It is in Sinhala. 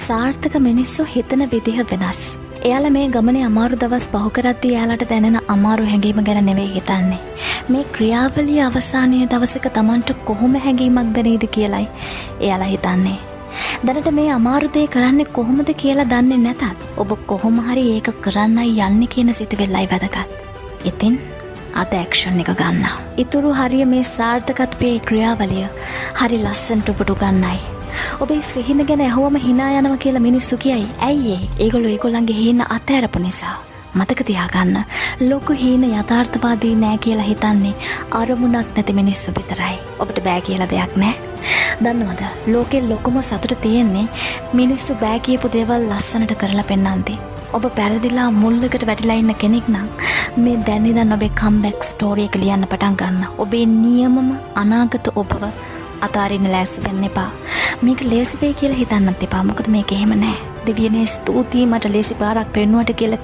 සාර්ථක මිනිස්සු හිතන විදිහ වෙනස්. එයාලා මේ ගමනේ අමාරු දවස් පහු කරද්දී එයාලට දැනෙන අමාරු හැඟීම ගැන නෙවෙයි හිතන්නේ. මේ ක්‍රියාවලිය අවසානයේ දවසක Tamanට කොහොම හැඟීමක් දැනෙයිද කියලයි එයාලා හිතන්නේ. දැනට මේ අමාරු දේ කරන්නේ කොහොමද කියලා දන්නේ නැතත් ඔබ කොහොම හරි ඒක කරන්නයි යන්නේ කියන සිතුවිල්ලයි වැදගත්. ඉතින් අද ඇක්ෂන් එක ගන්න. ඊතුරු හරිය මේ සාර්ථකත්වයේ ක්‍රියාවලිය හරි ලස්සනට ඔබට ගන්නයි. ඔබේ සිහින ගැන ඇහුවම hina යනවා කියලා මිනිස්සු කියයි. ඇයි ඒ? ඒගොල්ලෝ ඒගොල්ලන්ගේ හීන අතහැරපු නිසා. මතක තියාගන්න. ලොකු හීන යථාර්ථවාදී නෑ කියලා හිතන්නේ අරමුණක් නැති මිනිස්සු විතරයි. ඔබට බෑ කියලා දෙයක් නෑ. දන්නවද? ලෝකේ ලොකුම සතුට තියෙන්නේ මිනිස්සු බෑ කියපු දේවල් ලස්සනට කරලා පෙන්නන්ති. ඔබ පැරදිලා මුල්ලකට වැටිලා ඉන්න කෙනෙක් නම් මේ දැන් ඉඳන් ඔබේ කම්බැක් ස්ටෝරි එක ලියන්න පටන් ගන්න. ඔබේ නියමම අනාගත ඔබව අතාරින්න ලෑස්ති වෙන්න එපා. මේක ලේසි වෙයි කියලා හිතන්නත් එපා. මොකද මේක එහෙම නෑ. දෙවියනේ ස්තුතියි මට ලේසි පාරක් පෙන්නුවට කියලා